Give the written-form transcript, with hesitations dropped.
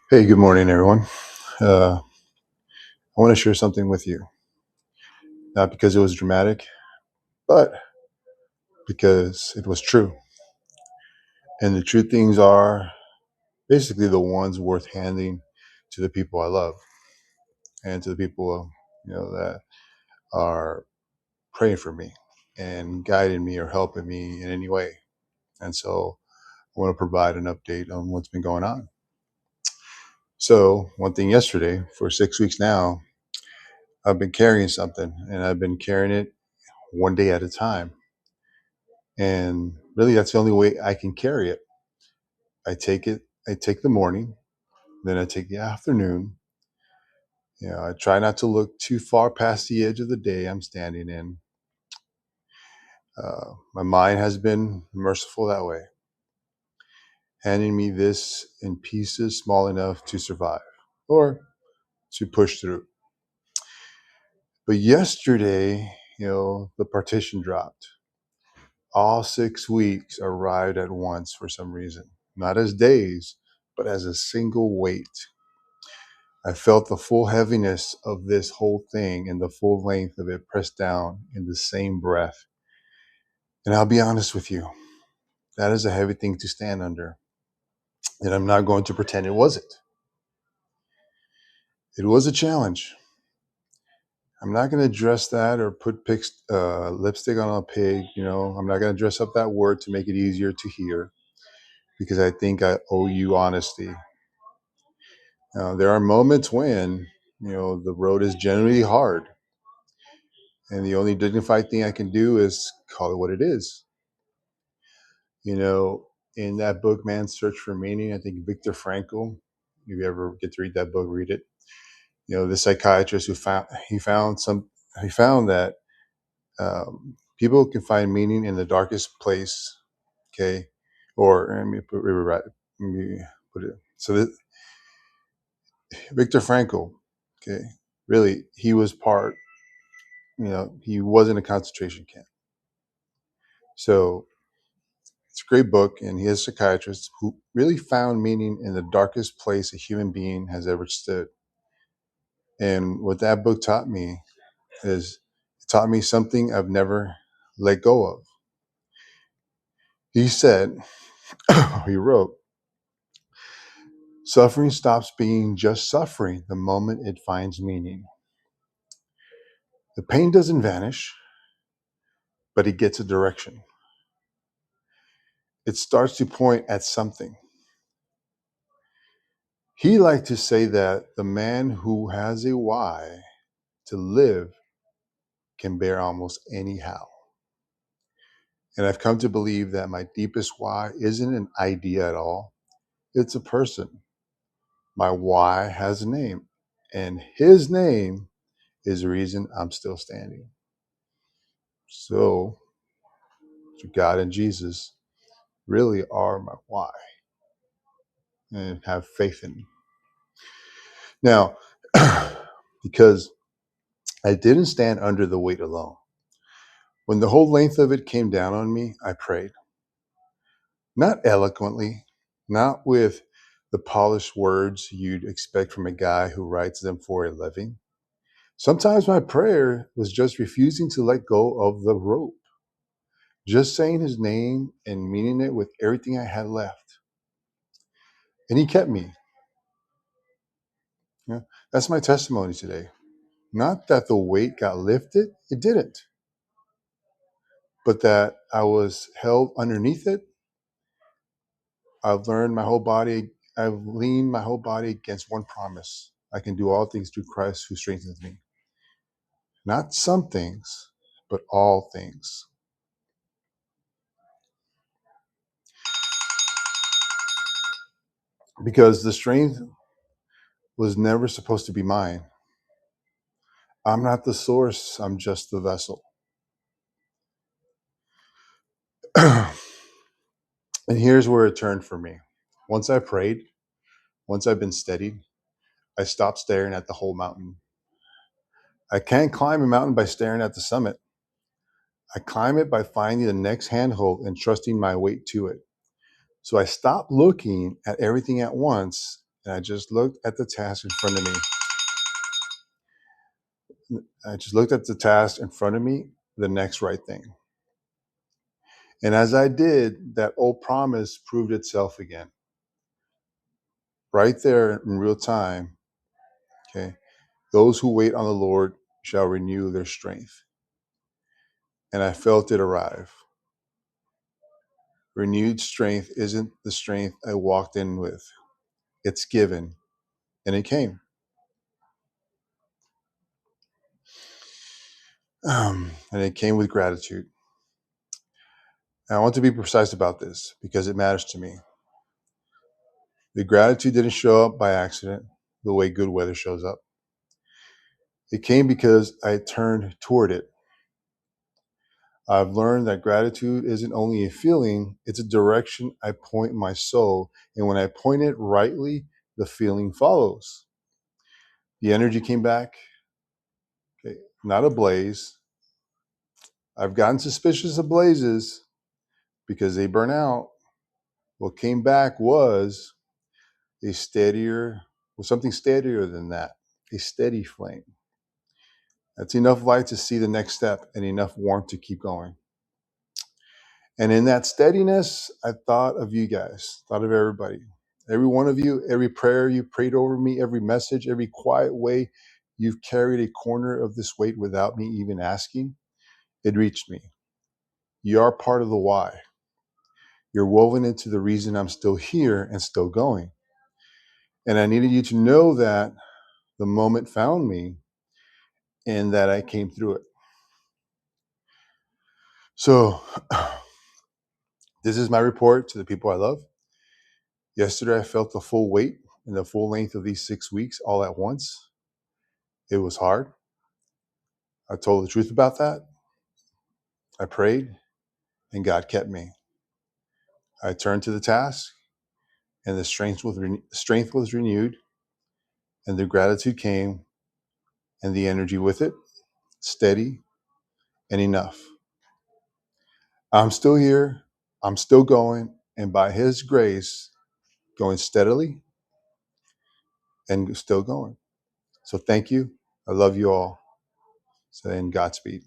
Hey, good morning, everyone. I want to share something with you, not because it was dramatic, but because it was true. And the true things are basically the ones worth handing to the people I love and to the people that are praying for me and guiding me or helping me in any way. And so I want to provide an update on what's been going on. So one thing yesterday, for 6 weeks now, I've been carrying something, and I've been carrying it one day at a time. And really, that's the only way I can carry it. I take the morning, then I take the afternoon. I try not to look too far past the edge of the day I'm standing in. My mind has been merciful that way, handing me this in pieces small enough to survive or to push through. But yesterday, the partition dropped. All 6 weeks arrived at once for some reason, not as days, but as a single weight. I felt the full heaviness of this whole thing and the full length of it pressed down in the same breath. And I'll be honest with you, that is a heavy thing to stand under. And I'm not going to pretend it wasn't. It was a challenge. I'm not going to dress that or put lipstick on a pig. I'm not going to dress up that word to make it easier to hear because I think I owe you honesty. There are moments when, the road is generally hard. And the only dignified thing I can do is call it what it is. In that book, Man's Search for Meaning, I think Viktor Frankl, if you ever get to read that book, read it. The psychiatrist he found that people can find meaning in the darkest place. Okay, or let me put it. So Viktor Frankl, okay, really, he was part. He was in a concentration camp. So it's a great book, and he is a psychiatrist who really found meaning in the darkest place a human being has ever stood. And what that book taught me is it taught me something I've never let go of. He said, he wrote, suffering stops being just suffering the moment it finds meaning. The pain doesn't vanish, but it gets a direction. It starts to point at something. He liked to say that the man who has a why to live can bear almost any how. And I've come to believe that my deepest why isn't an idea at all. It's a person. My why has a name, and his name is the reason I'm still standing. So, God and Jesus really are my why, and have faith in me. Now, because I didn't stand under the weight alone. When the whole length of it came down on me, I prayed. Not eloquently, not with the polished words you'd expect from a guy who writes them for a living. Sometimes my prayer was just refusing to let go of the rope, just saying his name and meaning it with everything I had left. And he kept me. That's my testimony today. Not that the weight got lifted, it didn't, but that I was held underneath it. I've leaned my whole body against one promise. I can do all things through Christ who strengthens me. Not some things, but all things. Because the strength was never supposed to be mine. I'm not the source, I'm just the vessel. And here's where it turned for me. Once I prayed, once I've been steadied, I stopped staring at the whole mountain. I can't climb a mountain by staring at the summit. I climb it by finding the next handhold and trusting my weight to it. So I stopped looking at everything at once and I just looked at the task in front of me. I just looked at the task in front of me, the next right thing. And as I did, that old promise proved itself again. Right there in real time, okay? Those who wait on the Lord shall renew their strength. And I felt it arrive. Renewed strength isn't the strength I walked in with. It's given, and it came. And it came with gratitude. And I want to be precise about this because it matters to me. The gratitude didn't show up by accident the way good weather shows up. It came because I turned toward it. I've learned that gratitude isn't only a feeling, it's a direction I point my soul. And when I point it rightly, the feeling follows. The energy came back, okay, not a blaze. I've gotten suspicious of blazes because they burn out. What came back was something steadier than that, a steady flame. That's enough light to see the next step and enough warmth to keep going. And in that steadiness, I thought of you guys, thought of everybody. Every one of you, every prayer you prayed over me, every message, every quiet way you've carried a corner of this weight without me even asking, it reached me. You are part of the why. You're woven into the reason I'm still here and still going. And I needed you to know that the moment found me and that I came through it. So, this is my report to the people I love. Yesterday, I felt the full weight and the full length of these 6 weeks all at once. It was hard. I told the truth about that. I prayed, and God kept me. I turned to the task, and the strength was renewed, and the gratitude came, and the energy with it, steady and enough. I'm still here. I'm still going, and by His grace, going steadily and still going. So thank you. I love you all. So, and Godspeed.